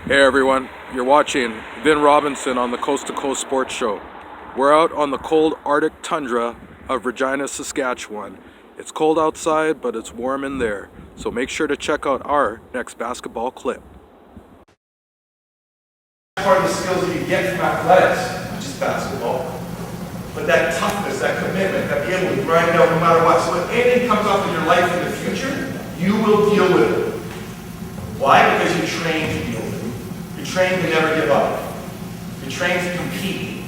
Hey everyone, you're watching Vin Robinson on the Coast to Coast Sports Show. We're out on the cold Arctic tundra of Regina, Saskatchewan. It's cold outside, but it's warm in there. So make sure to check out our next basketball clip. Part of the skills that you get from athletics, which is basketball. But that toughness, that commitment, that be able to grind it out no matter what. So if anything comes up in your life in the future, you will deal with it. Why? Because you train to deal with it. You're trained to never give up. You're trained to compete.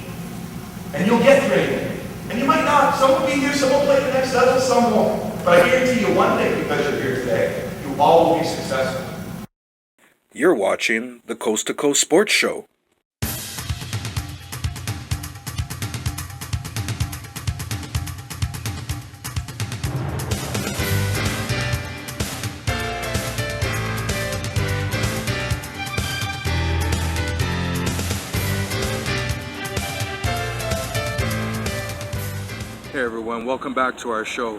And you'll get through anything. And you might not. Some will be here, some will play the next level, some won't. But I guarantee you one thing, because you're here today, you all will be successful. You're watching the Coast to Coast Sports Show. Hey everyone, welcome back to our show.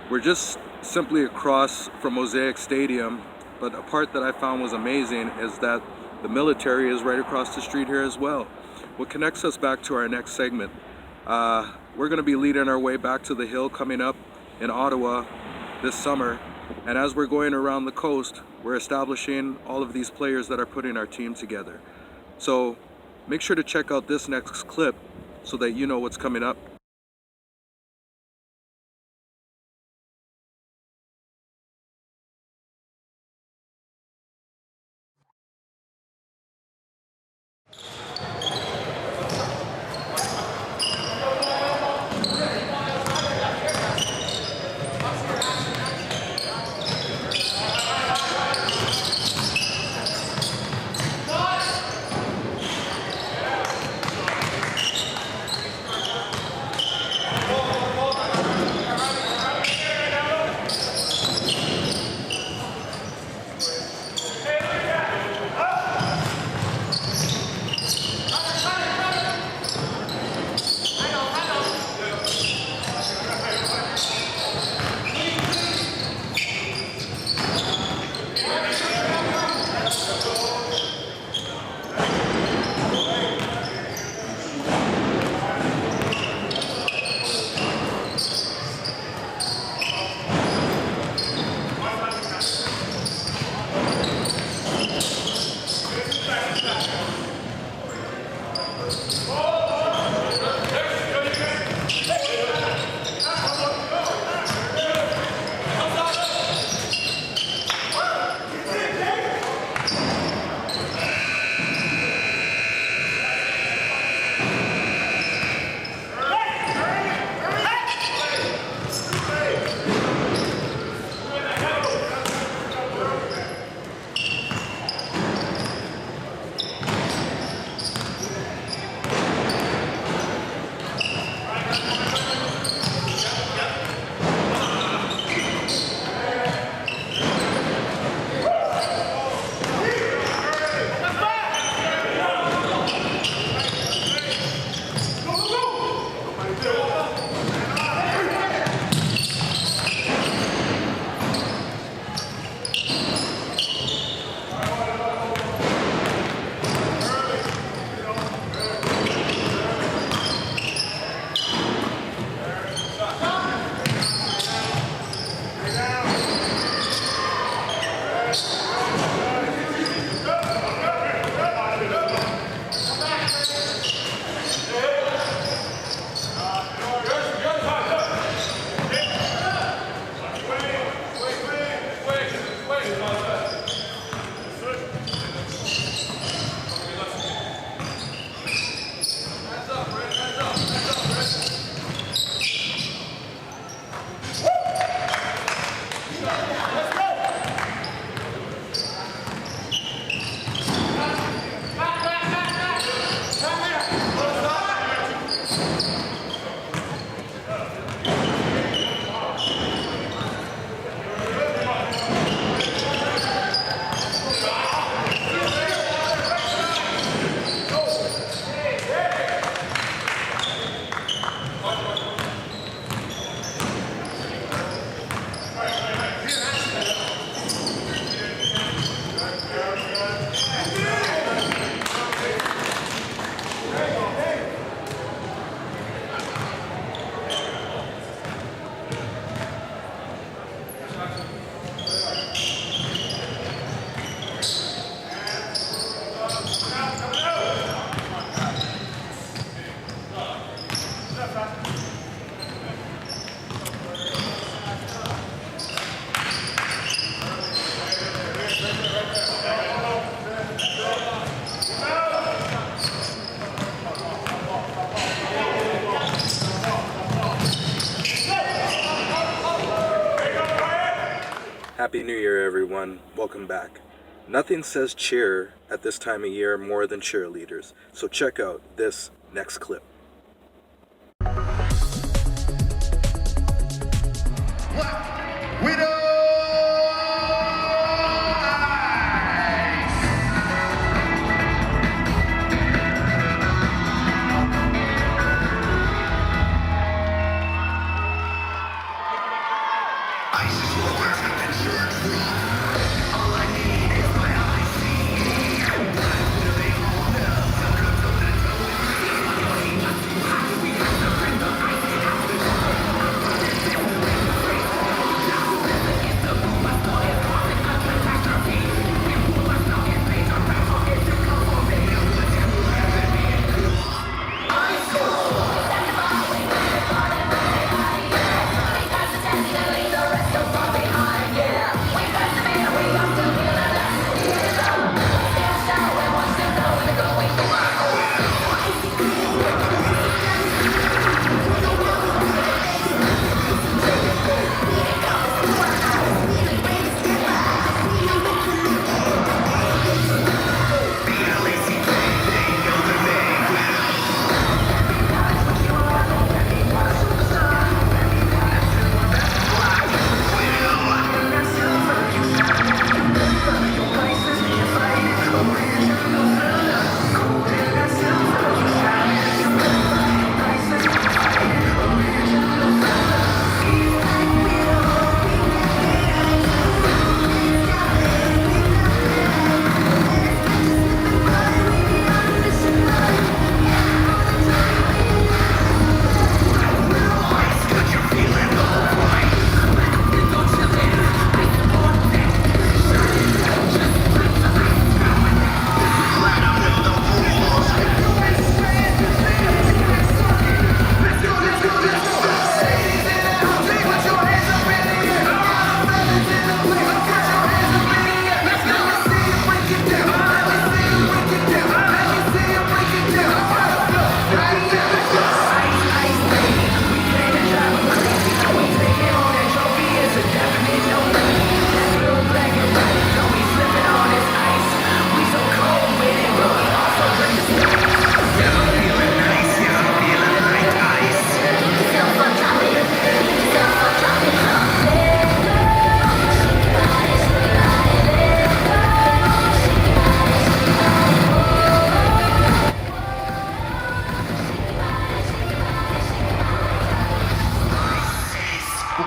We're just simply across from Mosaic Stadium, but a part that I found was amazing is that the military is right across the street here as well. What connects us back to our next segment, we're going to be leading our way back to the hill coming up in Ottawa this summer, and as we're going around the coast, we're establishing all of these players that are putting our team together. So make sure to check out this next clip so that you know what's coming up. Happy New Year, everyone. Welcome back. Nothing says cheer at this time of year more than cheerleaders. So check out this next clip. Widow!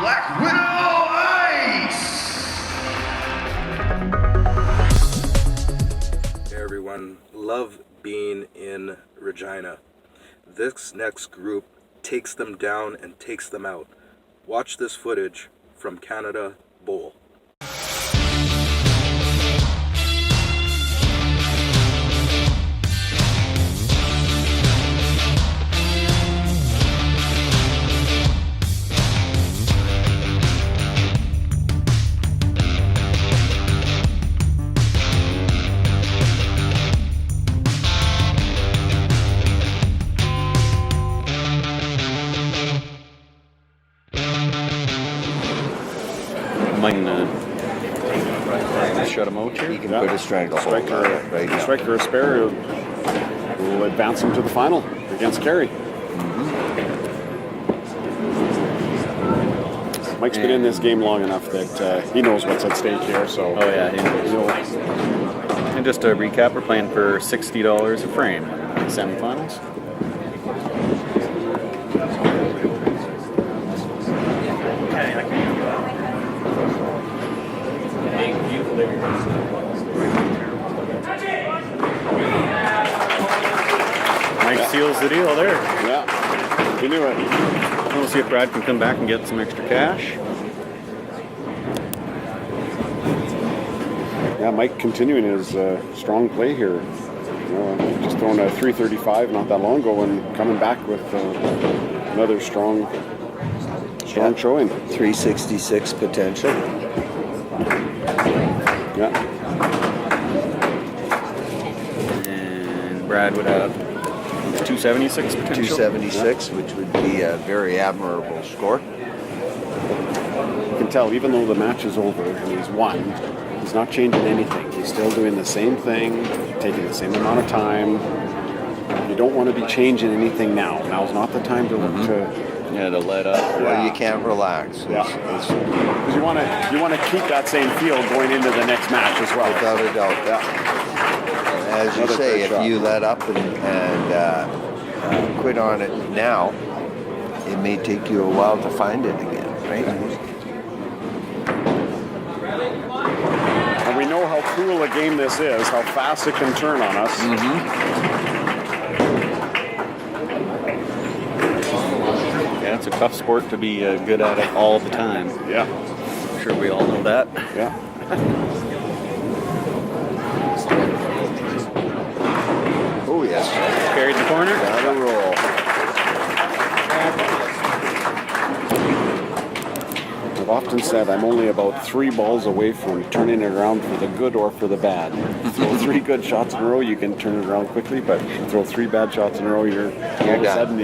Black Widow Ice! Hey everyone, love being in Regina. This next group takes them down and takes them out. Watch this footage from Canada Bowl. Shut him out here. You can put a stranglehold on it right now. Striker or spare will advance him to the final against Kerry. Mike's been in this game long enough that he knows what's at stake here. So, Oh yeah, he knows. And just to recap, we're playing for $60 a frame in the semifinals. Mike seals the deal there. yeah, he knew it. We'll see if Brad can come back and get some extra cash. Yeah, Mike continuing his strong play here. You know, just throwing a 335 not that long ago and coming back with another strong showing. 366 potential. Yeah. And Brad would have 276 potential. 276, which would be a very admirable score. You can can tell, even though the match is over and he's won, he's not changing anything. He's still doing the same thing, taking the same amount of time. You don't want to be changing anything now. Now's not the time to to let up. Well, you can't relax. Because you want to keep that same feel going into the next match as well. Without a doubt. Yeah. As you Another say, great if shot. you let up and quit on it now, it may take you a while to find it again, right? And we know how cruel a game this is, how fast it can turn on us. Yeah, it's a tough sport to be good at it all the time. Yeah. I'm sure we all know that. Yeah. Oh, yes. Carried in the corner. Got a roll. I've often said I'm only about 3 balls away from turning it around for the good or for the bad. Throw 3 good shots in a row, you can turn it around quickly, but throw 3 bad shots in a row, all of a sudden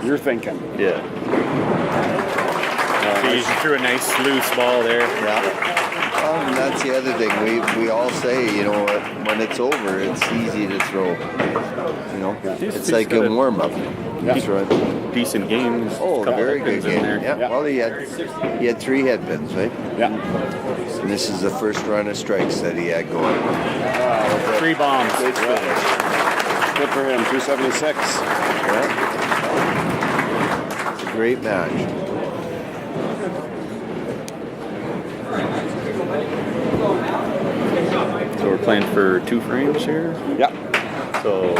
you're thinking. Yeah. He threw a nice loose ball there. Yeah. And that's the other thing. We all say, when it's over, it's easy to throw. It's like a warm-up. He's run decent games. Oh, couple very good headpins in game. there. Yeah. Well, he had 3 headpins, right? Yeah. And this is the first run of strikes that he had going. 3 bombs. Good for him, 276. Yeah. It's a great match. So we're playing for 2 frames here. Yeah. So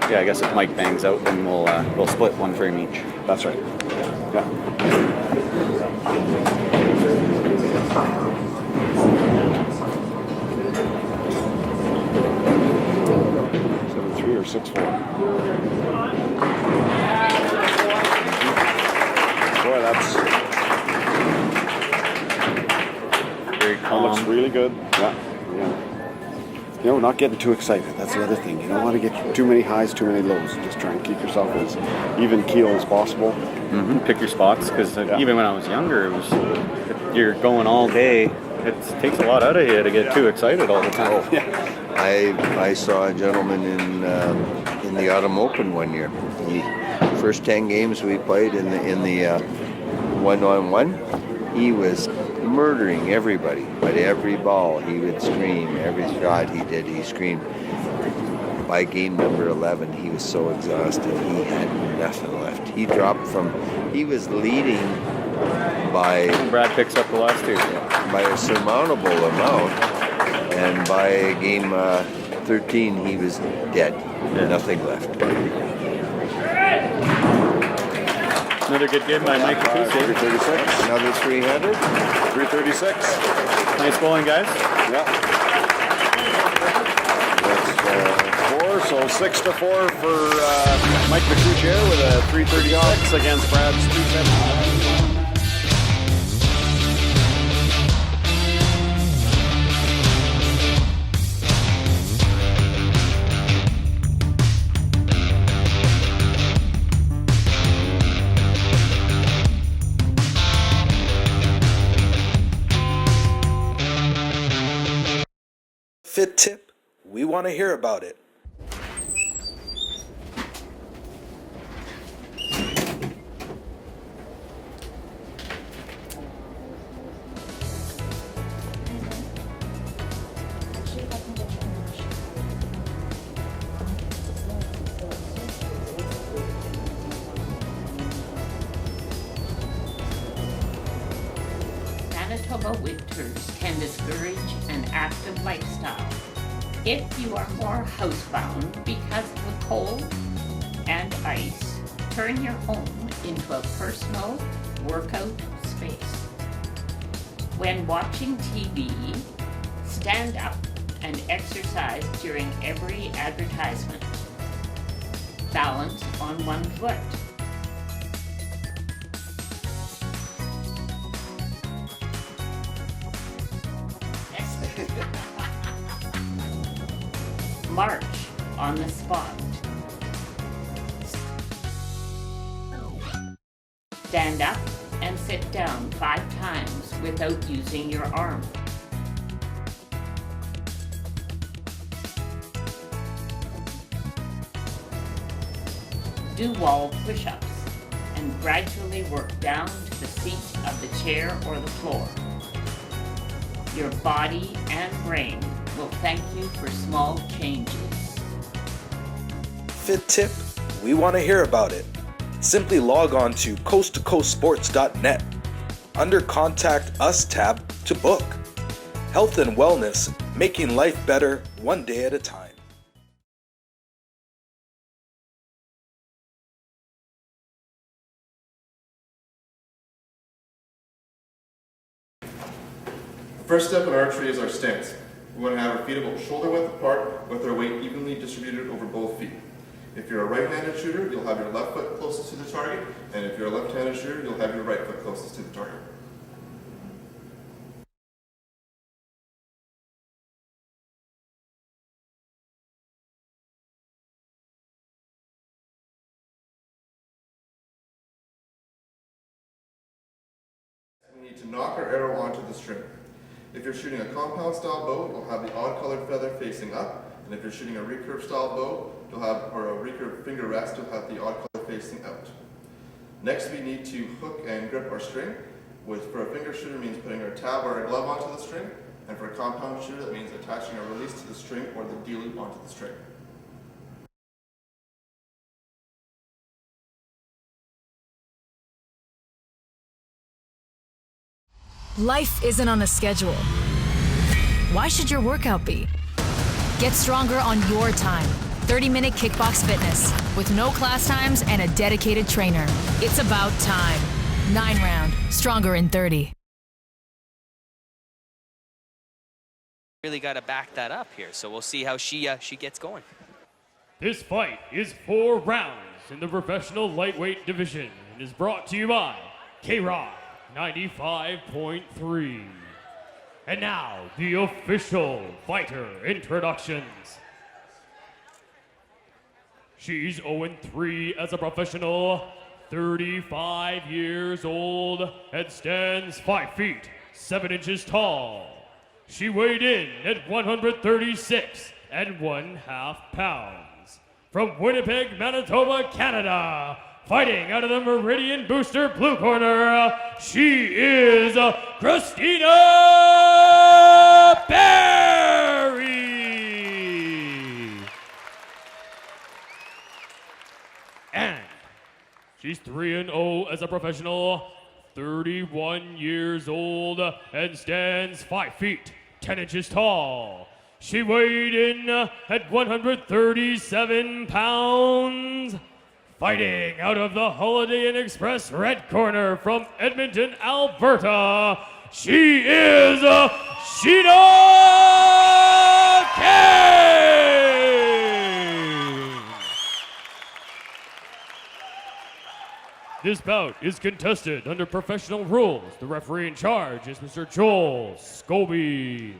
yeah, I guess if Mike bangs out, then we'll split 1 frame each. That's right. Yeah. 7-3 or 6-4. Boy, that's Very that calm. looks really good. Yeah. Not getting too excited. That's the other thing. You don't want to get too many highs, too many lows. Just try and keep yourself as even keel as possible. Pick your spots, because even when I was younger, it was you're going all day. It takes a lot out of you to get too excited all the time. I saw a gentleman in the Autumn Open one year. First 10 games we played in the one-on-one, he was murdering everybody. But every ball he would scream. Every shot he did, he screamed. By game number 11, he was so exhausted he had nothing left. He dropped he was leading by Brad picks up the last 2. by a surmountable amount, and by game 13 he was dead. Nothing left. Another good game by Mike Matsuce. 336. Another 300. 336. Nice bowling, guys. Yeah. That's 4, so 6-4 for Mike Matsuce with a 336 against Brad's 279. Fit tip, we want to hear about it. Manitoba winters can discourage an active lifestyle if you are more housebound because of the cold and ice. Turn your home into a personal workout space. When watching TV, stand up and exercise during every advertisement. Balance on one foot. March on the spot. Stand up and and sit down 5 times without using your arm. Do wall push-ups and gradually work down to the seat of the chair or the floor. Your body and brain will thank you for small changes. Fit tip? We want to hear about it. Simply log on to coasttocoastsports.net under Contact Us tab to book. Health and wellness, making life better one day at a time. The first step in archery is our stance. We want to have our feet about shoulder width apart with our weight evenly distributed over both feet. If you're a right-handed shooter, you'll have your left foot closest to the target, and if you're a left-handed shooter, you'll have your right foot closest to the target. We need to knock our arrow onto the string. If you're shooting a compound style bow, you'll have the odd colored feather facing up, and if you're shooting a recurve style bow, or a recurve finger rest, you'll have the odd color facing out. Next, we need to hook and grip our string, which for a finger shooter means putting our tab or our glove onto the string, and for a compound shooter, that means attaching a release to the string or the D-loop onto the string. Life isn't on a schedule. Why should your workout be? Get stronger on your time. 30-minute kickbox fitness with no class times and a dedicated trainer. It's about time. 9-round, stronger in 30. Really got to back that up here, so we'll see how she gets going. This fight is 4 rounds in the professional lightweight division and is brought to you by K-Rock 95.3. And now, the official fighter introductions. She's 0-3 as a professional, 35 years old, and stands 5 feet, 7 inches tall. She weighed in at 136 1/2 pounds. From Winnipeg, Manitoba, Canada, fighting out of the Meridian Booster blue corner, she is Christina Berry. And she's 3-0 as a professional, 31 years old, and stands 5 feet, 10 inches tall. She weighed in at 137 pounds. Fighting out of the Holiday Inn Express red corner from Edmonton, Alberta, she is Sheena Kane! This bout is contested under professional rules. The referee in charge is Mr. Joel Scobie.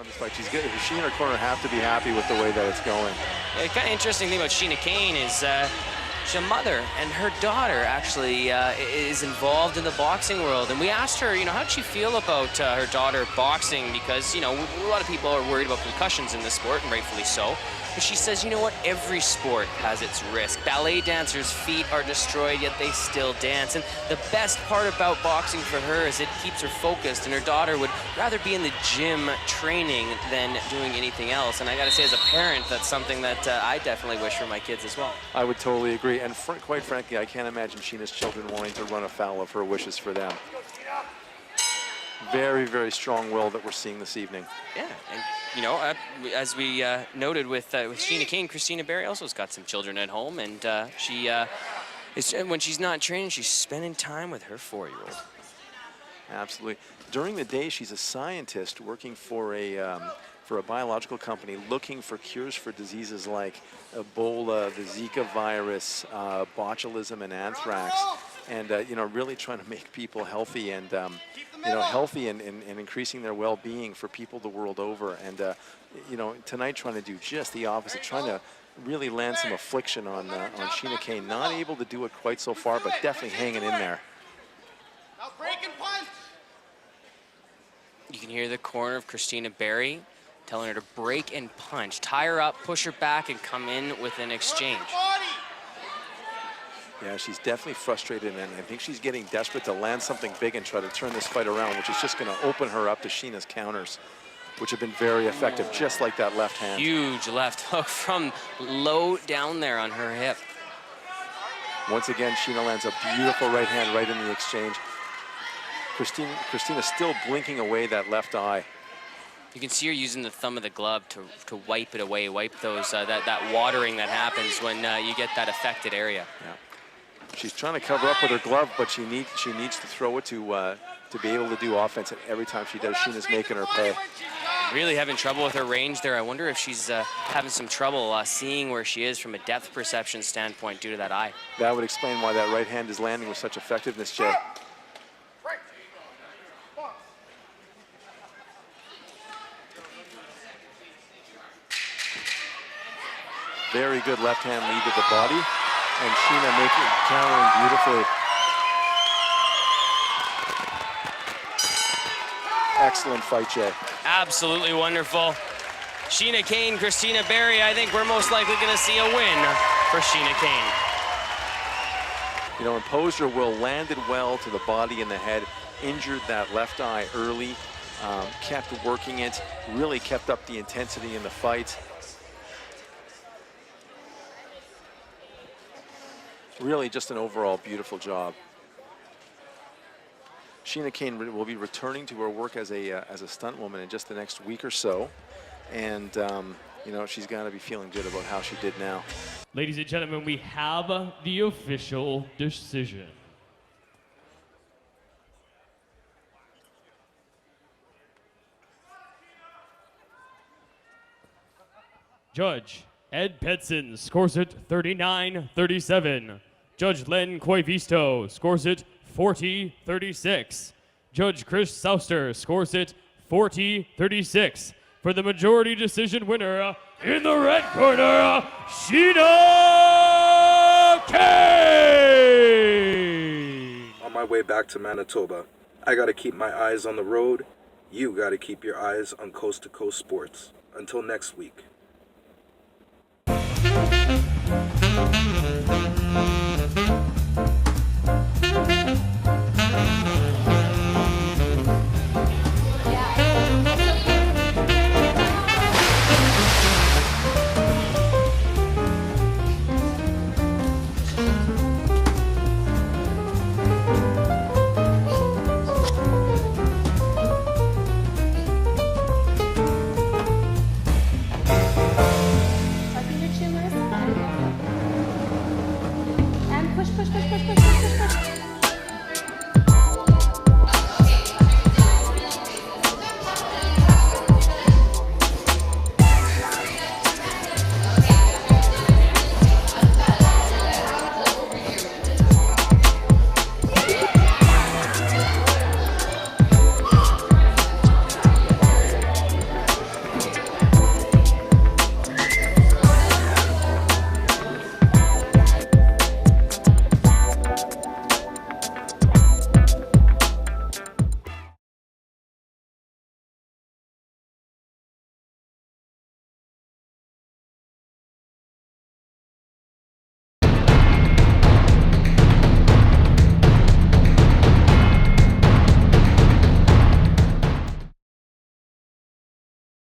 This fight. She's good. She and her corner have to be happy with the way that it's going. The kind of interesting thing about Sheena Kane is she's a mother, and her daughter actually is involved in the boxing world. And we asked her, how did she feel about her daughter boxing? Because, a lot of people are worried about concussions in this sport, and rightfully so. But she says, every sport has its risk. Ballet dancers' feet are destroyed, yet they still dance. And the best part about boxing for her is it keeps her focused, and her daughter would rather be in the gym training than doing anything else. And I gotta say, as a parent, that's something that I definitely wish for my kids as well. I would totally agree. And quite frankly, I can't imagine Sheena's children wanting to run afoul of her wishes for them. Very, very strong will that we're seeing this evening. Yeah, and as we noted with Sheena Kane, Christina Berry also has got some children at home, and when she's not training, she's spending time with her 4-year-old. Absolutely. During the day, she's a scientist working for a biological company looking for cures for diseases like Ebola, the Zika virus, botulism, and anthrax, and really trying to make people healthy. And healthy and increasing their well-being for people the world over. And, tonight trying to do just the opposite, trying to really land some affliction on Sheena Kane. Not able to do it quite so far, but definitely hanging in there. Now break and punch. You can hear the corner of Christina Berry telling her to break and punch. Tie her up, push her back, and come in with an exchange. Yeah, she's definitely frustrated, and I think she's getting desperate to land something big and try to turn this fight around, which is just going to open her up to Sheena's counters, which have been very effective, just like that left hand. Huge left hook from low down there on her hip. Once again, Sheena lands a beautiful right hand right in the exchange. Christina still blinking away that left eye. You can see her using the thumb of the glove to wipe it away, wipe those that watering that happens when you get that affected area. Yeah. She's trying to cover up with her glove, but she needs to throw it to be able to do offense. And every time she does, Sheena's making her pay. Really having trouble with her range there. I wonder if she's having some trouble seeing where she is from a depth perception standpoint due to that eye. That would explain why that right hand is landing with such effectiveness, Jay. Very good left hand lead to the body, and Sheena countering beautifully. Excellent fight, Jay. Absolutely wonderful. Sheena Kane, Christina Berry. I think we're most likely going to see a win for Sheena Kane. Imposed her will, landed well to the body and the head, injured that left eye early, kept working it, really kept up the intensity in the fight. Really just an overall beautiful job. Sheena Kane will be returning to her work as a stunt woman in just the next week or so. And, she's got to be feeling good about how she did now. Ladies and gentlemen, we have the official decision. Judge Ed Petson scores it 39-37. Judge Len Coivisto scores it 40-36. Judge Chris Sauster scores it 40-36. For the majority decision winner, in the red corner, Sheena Kane! On my way back to Manitoba, I gotta keep my eyes on the road. You gotta keep your eyes on Coast to Coast Sports. Until next week. Push, push, push, push, push, push, push, push.